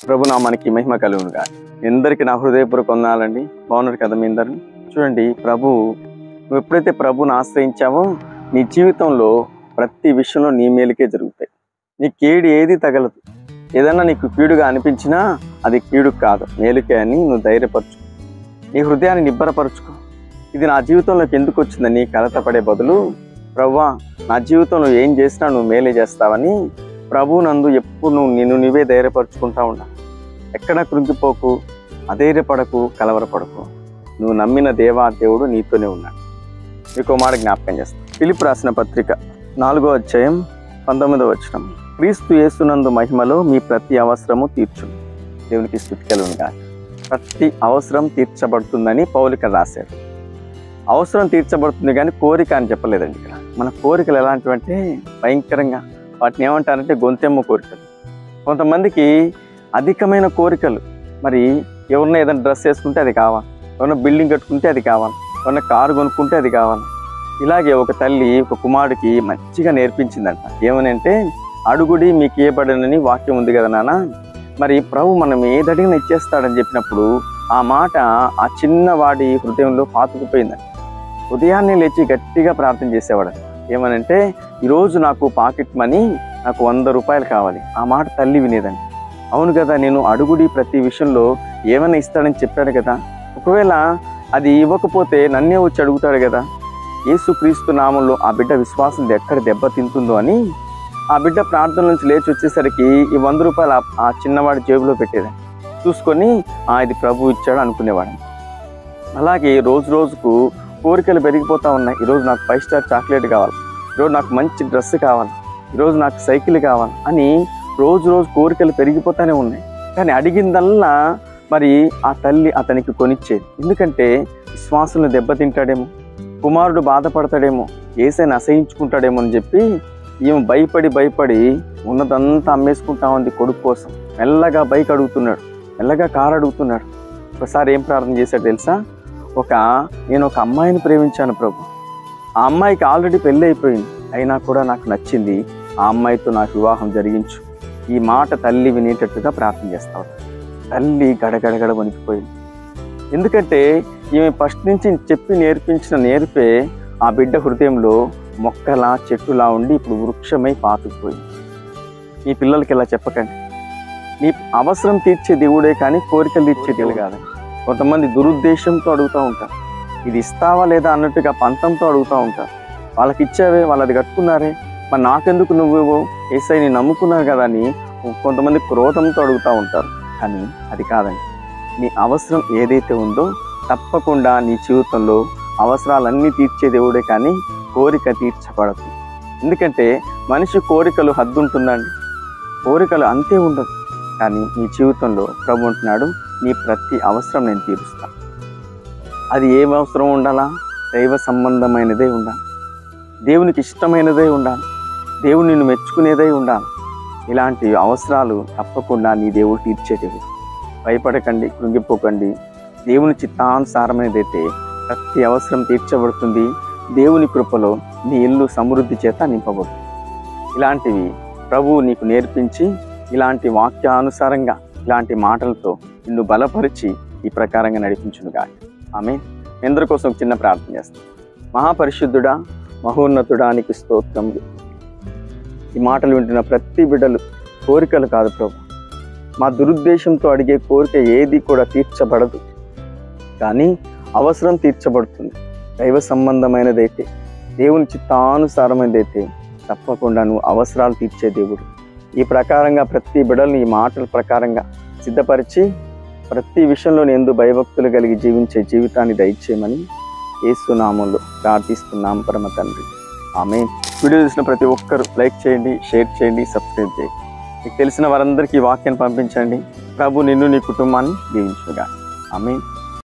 ప్రభునామానికి మహిమ కలుగునుగా. ఎందరికి నా హృదయపూర్వక వందనాలండి. బాగున్నారు కదా మీ అందరూ? చూడండి, నువ్వు ఎప్పుడైతే ప్రభుని ఆశ్రయించావో నీ జీవితంలో ప్రతి విషయంలో నీ మేలుకే జరుగుతాయి. నీ కీడు ఏది తగలదు. ఏదన్నా నీకు కీడుగా అనిపించినా అది కీడు కాదు, మేలుకే అని నువ్వు ధైర్యపరచుకో. నీ హృదయాన్ని నిబ్బరపరచుకో. ఇది నా జీవితంలోకి ఎందుకు వచ్చిందని కలతపడే బదులు, ప్రభువా నా జీవితంలో ఏం చేసినా నువ్వు మేలే చేస్తావని ప్రభువు నందు ఎప్పుడు నువ్వే ధైర్యపరచుకుంటా ఉండాలి. ఎక్కడ కృంగిపోకు, అధైర్యపడకు, కలవరపడకు. నువ్వు నమ్మిన దేవుడు నీతోనే ఉన్నాడు. మీకు మాట జ్ఞాపకం చేస్తాను. ఫిలిప్పు రాసిన పత్రిక 4వ అధ్యాయం 19వ వచనం. క్రీస్తు యేసునందు మహిమలో మీ ప్రతి అవసరము తీర్చును. దేవునికి స్తుతి కలుగునుగా. ప్రతి అవసరం తీర్చబడుతుందని పౌలు ఇక్కడ రాశాడు. అవసరం తీర్చబడుతుంది కానీ కోరిక అని చెప్పలేదండి. ఇక్కడ మన కోరికలు ఎలాంటివంటే భయంకరంగా, వాటిని ఏమంటారంటే గొంతెమ్మ కోరికలు. కొంతమందికి అధికమైన కోరికలు. మరి ఎవరన్నా ఏదైనా డ్రెస్ వేసుకుంటే అది కావాలి, ఎవరన్నా బిల్డింగ్ కట్టుకుంటే అది కావాలి, ఎవరన్నా కారు కొనుక్కుంటే అది కావాలి. ఇలాగే ఒక తల్లి ఒక కుమారుడికి మంచిగా నేర్పించిందంట. ఏమనంటే, అడుగుడి మీకు ఇవ్వబడనని వాక్యం ఉంది కదా నాన్న. మరి ప్రభు మనం ఏదడిగినా ఇచ్చేస్తాడని చెప్పినప్పుడు ఆ మాట ఆ చిన్నవాడి హృదయంలో పాతుకుపోయిందంట. ఉదయాన్నే లేచి గట్టిగా ప్రార్థన చేసేవాడు. ఏమనంటే, ఈరోజు నాకు పాకెట్ మనీ, నాకు 100 రూపాయలు కావాలి. ఆ మాట తల్లి వినేదండి. అవును కదా, నేను అడుగుడి ప్రతి విషయంలో ఏమైనా ఇస్తాడని చెప్పాడు కదా, ఒకవేళ అది ఇవ్వకపోతే నన్నే వచ్చి అడుగుతాడు కదా. యేసుక్రీస్తు నామంలో ఆ బిడ్డ విశ్వాసం ఎక్కడ దెబ్బతింటుందో అని ఆ బిడ్డ ప్రార్థన నుంచి లేచి వచ్చేసరికి ఈ 100 రూపాయలు ఆ చిన్నవాడి జేబులో పెట్టేది. చూసుకొని ఇది ప్రభు ఇచ్చాడు అనుకునేవాడు. అలాగే రోజు రోజుకు కోరికలు పెరిగిపోతూ ఉన్నాయి. ఈరోజు నాకు 5 స్టార్ చాక్లెట్ కావాలి, ఈరోజు నాకు మంచి డ్రెస్ కావాలి, ఈరోజు నాకు సైకిల్ కావాలి అని రోజు రోజు కోరికలు పెరిగిపోతూనే ఉన్నాయి. కానీ అడిగిందల్లా మరి ఆ తల్లి అతనికి కొనిచ్చేది. ఎందుకంటే విశ్వాసులను దెబ్బతింటాడేమో, కుమారుడు బాధపడతాడేమో, యేసయ్యను అసహించుకుంటాడేమో అని చెప్పి ఈమె భయపడి ఉన్నదంతా అమ్మేసుకుంటా ఉంది కొడుకు కోసం. మెల్లగా బైక్ అడుగుతున్నాడు, మెల్లగా కారు అడుగుతున్నాడు. ఒకసారి ఏం ప్రార్థన చేశాడు తెలుసా? నేను ఒక అమ్మాయిని ప్రేమించాను ప్రభు, ఆ అమ్మాయికి ఆల్రెడీ పెళ్ళి అయిపోయింది, అయినా కూడా నాకు నచ్చింది, ఆ అమ్మాయితో నాకు వివాహం జరిగించు. ఈ మాట తల్లి వినేటట్టుగా ప్రార్థన చేస్తాడు. తల్లి గడగడగడ వణికిపోయింది. ఎందుకంటే ఈమె ఫస్ట్ నుంచి చెప్పి నేర్పించిన నేర్పే ఆ బిడ్డ హృదయంలో మొక్కలా చెట్టులా ఉండి ఇప్పుడు వృక్షమై పాతుకుపోయింది. మీ పిల్లలకి ఇలా చెప్పకండి. నీ అవసరం తీర్చే దేవుడే కానీ కోరికలు తీర్చే దేవుడు కాదని. కొంతమంది దురుద్దేశంతో అడుగుతూ ఉంటారు. ఇది ఇస్తావా లేదా అన్నట్టుగా పంతంతో అడుగుతూ ఉంటారు. వాళ్ళకి ఇచ్చావే, వాళ్ళు అది కట్టుకున్నారే, మరి నాకెందుకు నువ్వేవో, యేసయ్యని నమ్ముకున్నారు కదా అని కొంతమంది క్రోధంతో అడుగుతూ ఉంటారు. కానీ అది కాదండి. నీ అవసరం ఏదైతే ఉందో తప్పకుండా నీ జీవితంలో అవసరాలన్నీ తీర్చే దేవుడే కానీ కోరిక తీర్చబడదు. ఎందుకంటే మనిషి కోరికలు హద్దుంటుందండి, కోరికలు అంతే ఉండదు. కానీ నీ జీవితంలో ప్రభు ఉంటున్నాడు, నీ ప్రతి అవసరం నేను తీరుస్తాను. అది ఏ అవసరం ఉండాలా? దైవ సంబంధమైనదే ఉండాలి, దేవునికి ఇష్టమైనదే ఉండాలి, దేవుడు నిన్ను మెచ్చుకునేదే ఉండాలి. ఇలాంటి అవసరాలు తప్పకుండా నీ దేవుడు తీర్చే దేవుడు. భయపడకండి, కృంగిపోకండి. దేవుని చిత్తానుసారమైనదైతే ప్రతి అవసరం తీర్చబడుతుంది. దేవుని కృపలో నీ ఇల్లు సమృద్ధి చేత నింపబడుతుంది. ఇలాంటివి ప్రభువు నీకు నేర్పించి ఇలాంటి వాక్యానుసారంగా ఇలాంటి మాటలతో నిన్ను బలపరిచి ఈ ప్రకారంగా నడిపించునుగా. ఆమేన్. అందరి కోసం ఒక చిన్న ప్రార్థన చేస్తాం. మహాపరిశుద్ధుడా, మహోన్నతుడా, నీకు స్తోత్రములు. ఈ మాటలు వింటున్న ప్రతి బిడ్డలు కోరికలు కాదు ప్రభు, మా దురుద్దేశంతో అడిగే కోరిక ఏది కూడా తీర్చబడదు, కానీ అవసరం తీర్చబడుతుంది. దైవ సంబంధమైనదైతే, దేవుని చిత్తానుసారమైనదైతే తప్పకుండా నువ్వు అవసరాలు తీర్చే దేవుడు. ఈ ప్రకారంగా ప్రతి బిడ్డలను ఈ మాటల ప్రకారంగా సిద్ధపరిచి ప్రతి విషయంలో ఎందు భయభక్తులు కలిగి జీవించే జీవితాన్ని దయచేయమని యేసు నామములో ప్రార్థిస్తున్నాం పరమ తండ్రి. ఆమేన్. వీడియో చూసిన ప్రతి ఒక్కరు లైక్ చేయండి, షేర్ చేయండి, సబ్స్క్రైబ్ చేయండి. మీకు తెలిసిన వారందరికీ వాక్యాన్ని పంపించండి. ప్రభు నిన్ను నీ కుటుంబాన్ని దీవించుగా. ఆమేన్.